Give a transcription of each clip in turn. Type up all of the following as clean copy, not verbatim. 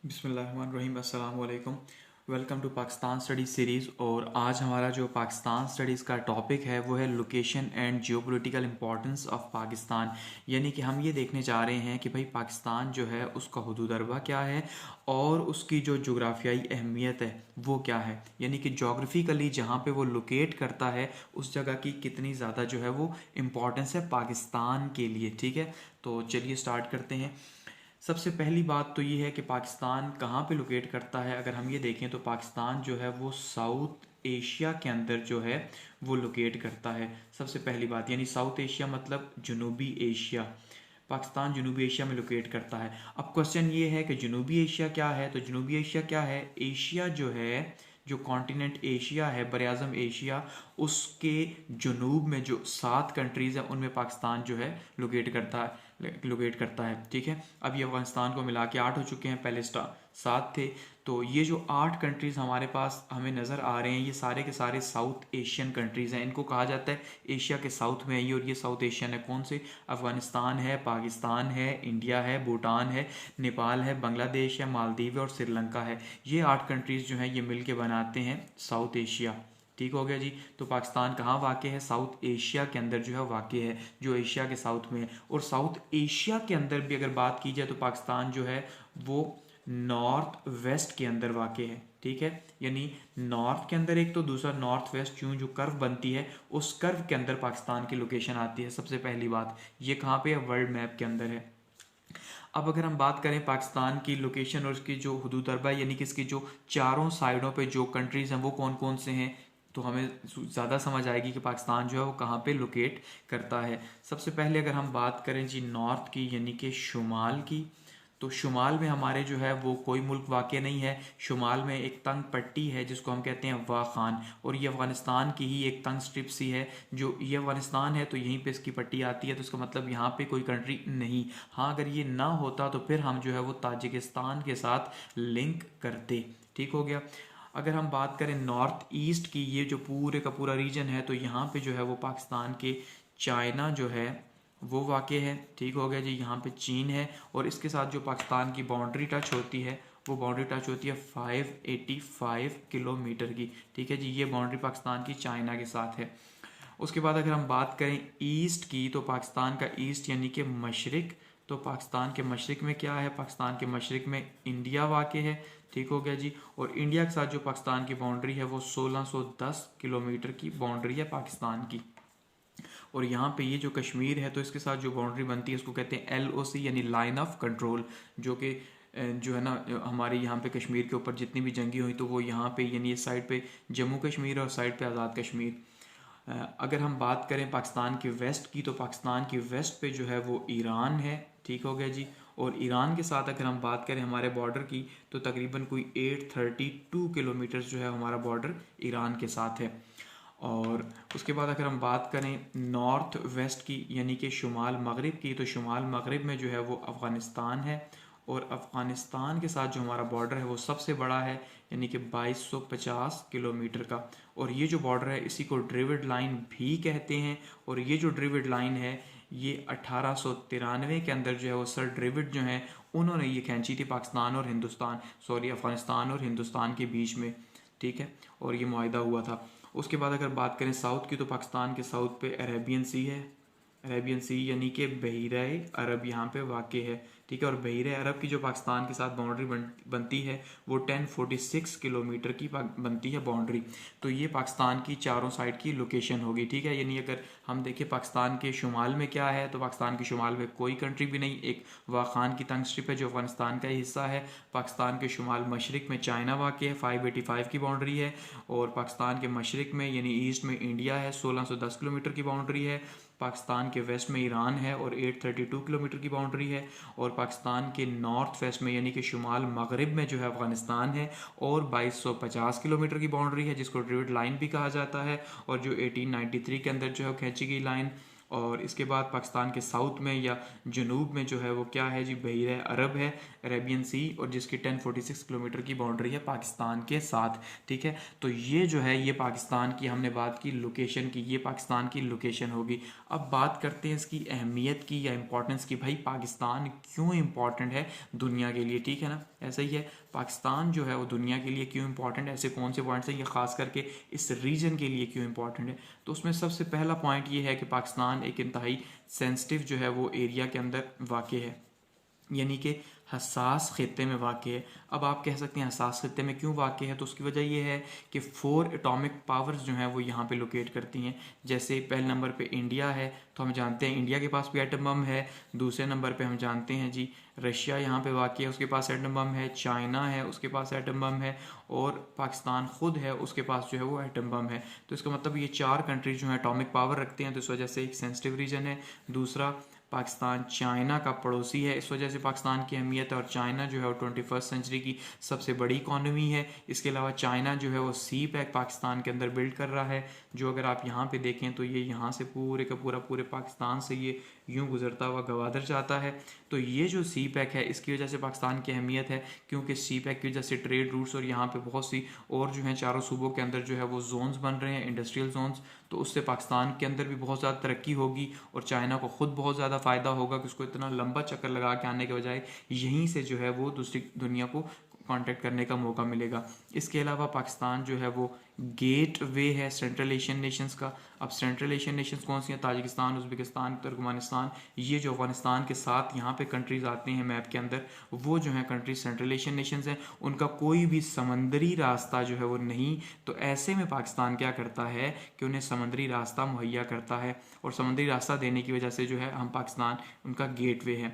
बिस्मिल्लाहिर्रहमानिर्रहीम अस्सलाम वालेकुम। Welcome to Pakistan study series. और आज हमारा जो पाकिस्तान स्टडीज़ का टॉपिक है वो है location and geopolitical importance of Pakistan. यानी कि हम ये देखने जा रहे हैं कि भाई पाकिस्तान जो है उसका हुदूद अरबा क्या है और उसकी जो जोग्राफियाई अहमियत है वो क्या है। यानी कि जोग्राफिकली जहाँ पे वो लोकेट करता है उस जगह की कितनी ज़्यादा जो है वो इम्पोर्टेंस है पाकिस्तान के लिए। ठीक है, तो चलिए स्टार्ट करते हैं। सबसे पहली बात तो ये है कि पाकिस्तान कहाँ पे लोकेट करता है। अगर हम ये देखें तो पाकिस्तान जो है वो साउथ एशिया के अंदर जो है वो लोकेट करता है। सबसे पहली बात यानी साउथ एशिया मतलब जनूबी एशिया। पाकिस्तान जनूबी एशिया में लोकेट करता है। अब क्वेश्चन ये है कि जनूबी एशिया क्या है, तो जनूबी एशिया क्या है। एशिया जो है, जो कॉन्टिनेंट एशिया है, बरआज़म एशिया, उसके जनूब में जो 7 कंट्रीज़ हैं उनमें पाकिस्तान जो है लोकेट करता है। ठीक है, अब ये अफगानिस्तान को मिला के 8 हो चुके हैं, पहले 7 थे। तो ये जो 8 कंट्रीज़ हमारे पास हमें नज़र आ रहे हैं ये सारे के सारे साउथ एशियन कंट्रीज़ हैं। इनको कहा जाता है एशिया के साउथ में है ये, और ये साउथ एशियन है। कौन से? अफगानिस्तान है, पाकिस्तान है, इंडिया है, भूटान है, नेपाल है, बांग्लादेश है, मालदीव है और श्रीलंका है। ये 8 कंट्रीज़ जो हैं ये मिल के बनाते हैं साउथ एशिया। ठीक हो गया जी। तो पाकिस्तान कहाँ वाक़ है? साउथ एशिया के अंदर जो है वाक़ है, जो एशिया के साउथ में है। और साउथ एशिया के अंदर भी अगर बात की जाए तो पाकिस्तान जो है वो नॉर्थ वेस्ट के अंदर वाक़ है। ठीक है, यानी नॉर्थ के अंदर एक, तो दूसरा नॉर्थ वेस्ट जो कर्व बनती है उस कर्व के अंदर पाकिस्तान की लोकेशन आती है। सबसे पहली बात ये कहाँ पे है? वर्ल्ड मैप के अंदर है। अब अगर हम बात करें पाकिस्तान की लोकेशन और उसकी जो हुदूद अरबा यानी कि इसकी जो चारों साइडों पे जो कंट्रीज़ हैं वो कौन कौन से हैं, तो हमें ज़्यादा समझ आएगी कि पाकिस्तान जो है वो कहाँ पे लोकेट करता है। सबसे पहले अगर हम बात करें जी नॉर्थ की यानी कि शुमाल की, तो शुमाल में हमारे जो है वो कोई मुल्क वाक़ नहीं है। शुमाल में एक तंग पट्टी है जिसको हम कहते हैं वाह खान, और ये अफ़गानिस्तान की ही एक तंग स्ट्रिप सी है। जो ये अफ़गानिस्तान है तो यहीं पे इसकी पट्टी आती है, तो इसका मतलब यहाँ पे कोई कंट्री नहीं। हाँ, अगर ये ना होता तो फिर हम जो है वो ताजिकिस्तान के साथ लिंक करते। ठीक हो गया। अगर हम बात करें नॉर्थ ईस्ट की, ये जो पूरे का पूरा रीजन है, तो यहाँ पे जो है वो पाकिस्तान के चाइना जो है वो वाक़ है। ठीक हो गया जी। यहाँ पे चीन है और इसके साथ जो पाकिस्तान की बाउंड्री टच होती है वो बाउंड्री टच होती है 585 किलोमीटर की। ठीक है जी, ये बाउंड्री पाकिस्तान की चाइना के साथ है। उसके बाद अगर हम बात करें ईस्ट की, तो पाकिस्तान का ईस्ट यानी कि मशरिक, तो पाकिस्तान के मशरिक में क्या है? पाकिस्तान के मशरिक में इंडिया वाक़ है। ठीक हो गया जी। और इंडिया के साथ जो पाकिस्तान की बाउंड्री है वो 1610 किलोमीटर की बाउंड्री है पाकिस्तान की। और यहाँ पे ये जो कश्मीर है तो इसके साथ जो बाउंड्री बनती है उसको कहते हैं LOC यानी लाइन ऑफ कंट्रोल, जो कि जो है ना हमारे यहाँ पे कश्मीर के ऊपर जितनी भी जंगी हुई तो वो यहाँ पे यानी इस साइड पे जम्मू कश्मीर और साइड पे आज़ाद कश्मीर। अगर हम बात करें पाकिस्तान के वेस्ट की, तो पाकिस्तान की वेस्ट पे जो है वो ईरान है। ठीक हो गया जी। और ईरान के साथ अगर हम बात करें हमारे बॉर्डर की, तो तकरीबन कोई 832 किलोमीटर जो है हमारा बॉर्डर ईरान के साथ है। और उसके बाद अगर हम बात करें नॉर्थ वेस्ट की यानी कि शुमाल मगरिब की, तो शुमाल मगरिब में जो है वो अफ़गानिस्तान है। और अफ़गानिस्तान के साथ जो हमारा बॉर्डर है वो सबसे बड़ा है यानी कि 2250 किलोमीटर का। और ये जो बॉर्डर है इसी को ड्रेविड लाइन भी कहते हैं। और ये जो ड्रेविड लाइन है ये 1893 के अंदर जो है वो सर ड्रेविड जो हैं उन्होंने ये खींची थी पाकिस्तान और हिंदुस्तान, सॉरी अफ़गानिस्तान और हिंदुस्तान के बीच में। ठीक है, और ये मुआहिदा हुआ था। उसके बाद अगर बात करें साउथ की, तो पाकिस्तान के साउथ पे अरेबियन सी है। अरेबियन सी यानी कि बहीरा अरब यहाँ पे वाक़ है। ठीक है, और बहीरा अरब की जो पाकिस्तान के साथ बाउंड्री बनती है वो 1046 किलोमीटर की बनती है बाउंड्री। तो ये पाकिस्तान की चारों साइड की लोकेशन होगी। ठीक है, यानी अगर हम देखें पाकिस्तान के शुमाल में क्या है, तो पाकिस्तान के शुमाल में कोई कंट्री भी नहीं, एक वाखान की तंग स्ट्रिप है जो अफगानिस्तान का ही हिस्सा है। पाकिस्तान के शुमाल मशरक में चाइना वाक़ है, 585 की बाउंड्री है। और पाकिस्तान के मशरक में यानी ईस्ट में इंडिया है, 1610 किलोमीटर की बाउंड्री है। पाकिस्तान के वेस्ट में ईरान है और 832 किलोमीटर की बाउंड्री है। और पाकिस्तान के नॉर्थ वेस्ट में यानी कि शुमाल मगरिब में जो है अफ़गानिस्तान है और 2250 किलोमीटर की बाउंड्री है जिसको ड्रेविड लाइन भी कहा जाता है। और जो 1893 के अंदर जो है खींची गई लाइन और इसके बाद पाकिस्तान के साउथ में या जनूब में जो है वो क्या है जी, बहीर अरब है, अरेबियन सी, और जिसकी 1046 किलोमीटर की बाउंड्री है पाकिस्तान के साथ। ठीक है, तो ये जो है ये पाकिस्तान की हमने बात की लोकेशन की, ये पाकिस्तान की लोकेशन होगी। अब बात करते हैं इसकी अहमियत की या इंपॉर्टेंस की, भाई पाकिस्तान क्यों इंपॉर्टेंट है दुनिया के लिए। ठीक है ना, ऐसा ही है, पाकिस्तान जो है वो दुनिया के लिए क्यों इंपॉर्टेंट है, ऐसे कौन से पॉइंट्स हैं ये खास करके इस रीजन के लिए क्यों इंपॉर्टेंट है। तो उसमें सबसे पहला पॉइंट ये है कि पाकिस्तान एक इंतहाई सेंसिटिव जो है वो एरिया के अंदर वाक़ है, यानी कि हसास खत्े में वाक़ है। अब आप कह सकते हैं हसास खत्े में क्यों वाक़ है, तो उसकी वजह यह है कि 4 एटॉमिक पावर्स जो हैं वो यहाँ पे लोकेट करती हैं। जैसे पहले नंबर पे इंडिया है, तो हम जानते हैं इंडिया के पास भी एटम बम है। दूसरे नंबर पे हम जानते हैं जी रशिया यहाँ पे वाक़ है, उसके पास एटम बम है। चाइना है, उसके पास एटम बम है। और पाकिस्तान खुद है, उसके पास जो है वो एटम बम है। तो इसका मतलब ये 4 कंट्रीज जो है एटॉमिक पावर रखते हैं, तो इस वजह से एक सेंसिटिव रीजन है। दूसरा, पाकिस्तान चाइना का पड़ोसी है, इस वजह से पाकिस्तान की अहमियत है। और चाइना जो है वो 21st सेंचुरी की सबसे बड़ी इकॉनमी है। इसके अलावा चाइना जो है वो सी पैक पाकिस्तान के अंदर बिल्ड कर रहा है, जो अगर आप यहाँ पे देखें तो ये यहाँ से पूरे का पूरा पूरे पाकिस्तान से ये यूं गुजरता हुआ गवादर जाता है। तो ये जो सी पैक है इसकी वजह से पाकिस्तान की अहमियत है, क्योंकि सी पैक की वजह से ट्रेड रूट्स और यहाँ पे बहुत सी और जो है चारों सूबों के अंदर जो है वो जोन्स बन रहे हैं, इंडस्ट्रियल जोन्स। तो उससे पाकिस्तान के अंदर भी बहुत ज़्यादा तरक्की होगी और चाइना को खुद बहुत ज़्यादा फ़ायदा होगा कि उसको इतना लंबा चक्कर लगा के आने के बजाय यहीं से जो है वो दूसरी दुनिया को कांटेक्ट करने का मौका मिलेगा। इसके अलावा पाकिस्तान जो है वो गेट वे है सेंट्रल एशियन नेशंस का। अब सेंट्रल एशियन नेशंस कौन सी हैं? ताजिकिस्तान, उज़्बेकिस्तान, तुर्कमेनिस्तान, ये जो अफगानिस्तान के साथ यहाँ पे कंट्रीज़ आते हैं मैप के अंदर, वो जो है कंट्रीज सेंट्रल एशियन नेशंस हैं। उनका कोई भी समंदरी रास्ता जो है वो नहीं, तो ऐसे में पाकिस्तान क्या करता है कि उन्हें समंदरी रास्ता मुहैया करता है, और समंदरी रास्ता देने की वजह से जो है हम पाकिस्तान उनका गेट वे है।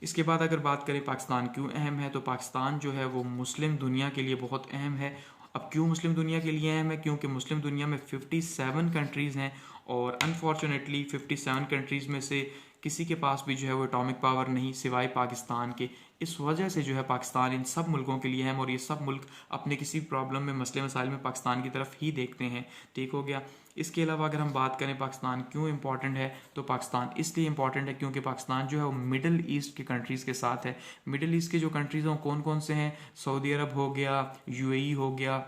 इसके बाद अगर बात करें पाकिस्तान क्यों अहम है, तो पाकिस्तान जो है वो मुस्लिम दुनिया के लिए बहुत अहम है। अब क्यों मुस्लिम दुनिया के लिए अहम है? क्योंकि मुस्लिम दुनिया में 57 कंट्रीज़ हैं, और अनफॉर्चुनेटली 57 कंट्रीज़ में से किसी के पास भी जो है वो एटॉमिक पावर नहीं सिवाय पाकिस्तान के। इस वजह से जो है पाकिस्तान इन सब मुल्कों के लिए अहम, और ये सब मुल्क अपने किसी प्रॉब्लम में, मसले मसाइल में पाकिस्तान की तरफ ही देखते हैं। ठीक हो गया। इसके अलावा अगर हम बात करें पाकिस्तान क्यों इंपॉर्टेंट है, तो पाकिस्तान इसलिए इंपॉर्टेंट है क्योंकि पाकिस्तान जो है वो मिडल ईस्ट के कंट्रीज़ के साथ है। मिडल ईस्ट के जो कंट्रीज़ हैं कौन कौन से हैं? सऊदी अरब हो गया, यूएई हो गया,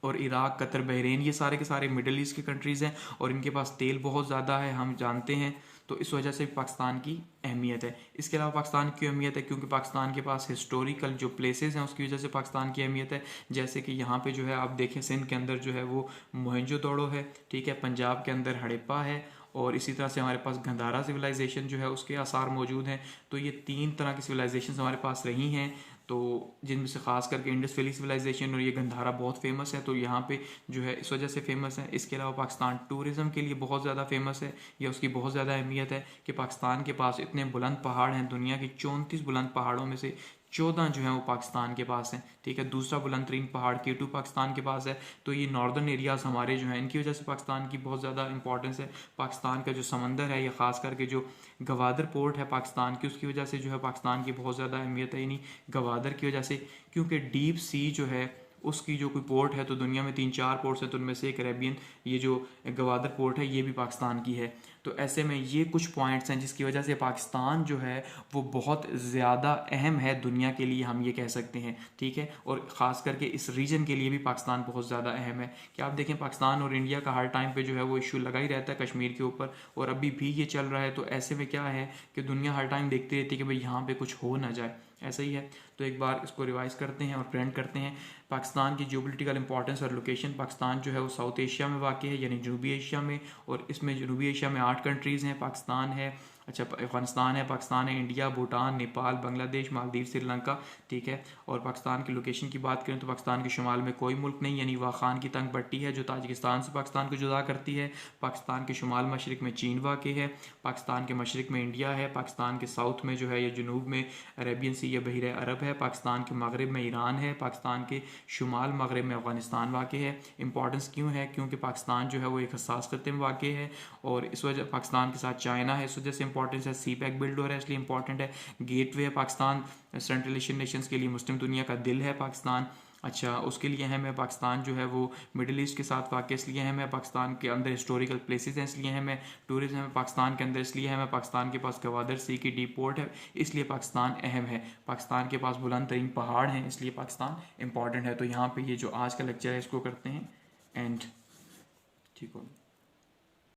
और इराक, कतर, बहरीन, ये सारे के सारे मिडल ईस्ट की कंट्रीज़ हैं, और इनके पास तेल बहुत ज़्यादा है, हम जानते हैं। तो इस वजह से पाकिस्तान की अहमियत है। इसके अलावा पाकिस्तान की अहमियत है क्योंकि पाकिस्तान के पास हिस्टोरिकल जो प्लेसेस हैं उसकी वजह से पाकिस्तान की अहमियत है। जैसे कि यहाँ पे जो है आप देखें सिंध के अंदर जो है वो मोहनजोदड़ो है, ठीक है, पंजाब के अंदर हड़प्पा है, और इसी तरह से हमारे पास गंधारा सिविलाइजेशन जो है उसके आसार मौजूद हैं। तो ये 3 तरह की सिविलाइजेशन हमारे पास रही हैं, तो जिनमें से खास करके इंडस वैली सिविलाइजेशन और ये गंधारा बहुत फेमस है, तो यहाँ पे जो है इस वजह से फेमस है। इसके अलावा पाकिस्तान टूरिज़्म के लिए बहुत ज़्यादा फेमस है, या उसकी बहुत ज़्यादा अहमियत है कि पाकिस्तान के पास इतने बुलंद पहाड़ हैं, दुनिया की 34 बुलंद पहाड़ों में से 14 जो है वो पाकिस्तान के पास हैं। ठीक है, दूसरा बुलंद तरीन पहाड़ K2 पाकिस्तान के पास है। तो ये नॉर्दर्न एरियाज़ हमारे जो हैं इनकी वजह से पाकिस्तान की बहुत ज़्यादा इंपॉर्टेंस है। पाकिस्तान का जो समंदर है, या ख़ास करके जो गवादर पोर्ट है पाकिस्तान की, उसकी वजह से जो है पाकिस्तान की बहुत ज़्यादा अहमियत है। यानी गवादर की वजह से, क्योंकि डीप सी जो है उसकी जो कोई पोर्ट है, तो दुनिया में 3-4 पोर्ट्स हैं, तो उनमें से एक अरेबियन ये जो गवादर पोर्ट है ये भी पाकिस्तान की है। तो ऐसे में ये कुछ पॉइंट्स हैं जिसकी वजह से पाकिस्तान जो है वो बहुत ज़्यादा अहम है दुनिया के लिए, हम ये कह सकते हैं। ठीक है, और ख़ास करके इस रीजन के लिए भी पाकिस्तान बहुत ज़्यादा अहम है। कि आप देखें पाकिस्तान और इंडिया का हर टाइम पे जो है वो इशू लगा ही रहता है कश्मीर के ऊपर, और अभी भी ये चल रहा है। तो ऐसे में क्या है कि दुनिया हर टाइम देखती रहती है कि भाई यहाँ पे कुछ हो ना जाए, ऐसा ही है। तो एक बार इसको रिवाइज करते हैं और प्रेजेंट करते हैं। पाकिस्तान की जियोपॉलिटिकल इंपॉर्टेंस और लोकेशन, पाकिस्तान जो है वो साउथ एशिया में वाक़ है, यानी जनूबी एशिया में, और इसमें जनूबी एशिया में 8 कंट्रीज़ हैं। पाकिस्तान है, अच्छा अफगानिस्तान है, पाकिस्तान है, इंडिया, भूटान, नेपाल, बांग्लादेश, मालदीव, श्रीलंका। ठीक है, और पाकिस्तान की लोकेशन की बात करें तो पाकिस्तान के शुमाल में कोई मुल्क नहीं, यानी वाखान की तंग पट्टी है जो ताजिकिस्तान से पाकिस्तान को जुदा करती है। पाकिस्तान के शुमाल मशरक में चीन वाक़ है, पाकिस्तान के मशरक में इंडिया है, पाकिस्तान के साउथ में जो है या जनूब में अरेबियन सी या बहीर अरब है, पाकिस्तान के मगरब में ईरान है, पाकिस्तान के शुमाल मगरब में अफगानिस्तान वाक़ है। इंपॉर्टेंस क्यों है? क्योंकि पाकिस्तान जो है वो एक हसास खत्े में वाक़ है, और इस वजह पाकिस्तान के साथ चाइना है, इस वजह से इंपॉर्टेंस है। सी पैक बिल्ड हो रहा है इसलिए इंपॉर्टेंट है। गेट वे है पाकिस्तान सेंट्रल एशियन नेशंस के लिए, मुस्लिम दुनिया का दिल है पाकिस्तान। अच्छा, उसके लिए हमें पाकिस्तान जो है वो मिडिल ईस्ट के साथ वाक़, इसलिए हमें पाकिस्तान के अंदर हिस्टोरिकल प्लेसेस हैं, इसलिए हमें टूरिज्म है पाकिस्तान के अंदर, इसलिए हमें पाकिस्तान के पास गवादर सी की डी पोर्ट है, इसलिए पाकिस्तान अहम है। पाकिस्तान के पास बुलंद तरीन पहाड़ हैं, इसलिए पाकिस्तान इंपॉर्टेंट है। तो यहाँ पे ये जो आज का लेक्चर है इसको करते हैं एंड। ठीक हो।